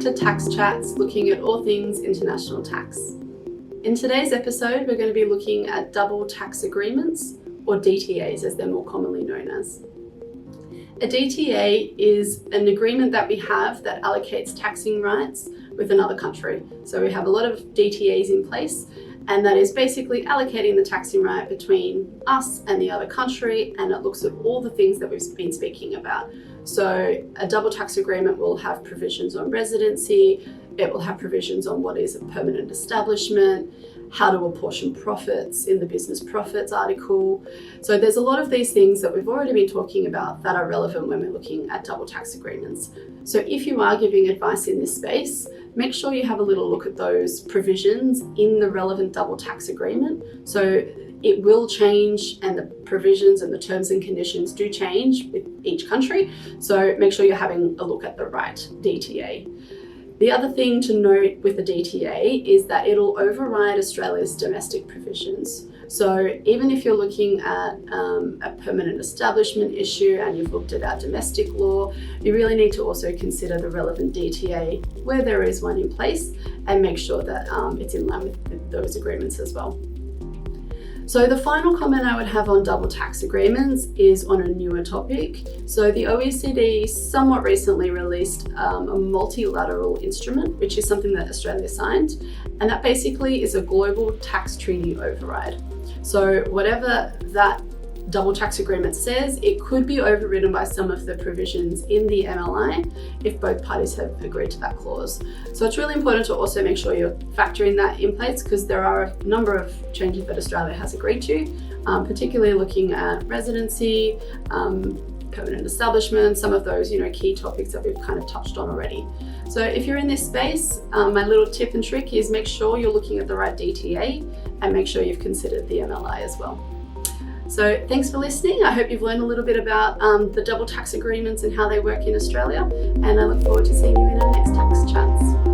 to Tax Chats, looking at all things international tax. In today's episode, we're going to be looking at double tax agreements, or DTAs as they're more commonly known as. A DTA is an agreement that we have that allocates taxing rights with another country. So we have a lot of DTAs in place, and that is basically allocating the taxing right between us and the other country, and it looks at all the things that we've been speaking about. So a double tax agreement will have provisions on residency, it will have provisions on what is a permanent establishment, how to apportion profits in the business profits article. So there's a lot of these things that we've already been talking about that are relevant when we're looking at double tax agreements. So if you are giving advice in this space, make sure you have a little look at those provisions in the relevant double tax agreement. So it will change, and the provisions and the terms and conditions do change with each country. So make sure you're having a look at the right DTA. The other thing to note with the DTA is that it'll override Australia's domestic provisions. So even if you're looking at a permanent establishment issue and you've looked at our domestic law, you really need to also consider the relevant DTA where there is one in place, and make sure that it's in line with those agreements as well. So the final comment I would have on double tax agreements is on a newer topic. So the OECD somewhat recently released a multilateral instrument, which is something that Australia signed, and that basically is a global tax treaty override. So whatever that double tax agreement says, it could be overridden by some of the provisions in the MLI if both parties have agreed to that clause. So it's really important to also make sure you're factoring that in place, because there are a number of changes that Australia has agreed to, particularly looking at residency, permanent establishment, some of those key topics that we've kind of touched on already. So if you're in this space, my little tip and trick is make sure you're looking at the right DTA and make sure you've considered the MLI as well. So thanks for listening. I hope you've learned a little bit about the double tax agreements and how they work in Australia, and I look forward to seeing you in our next tax chats.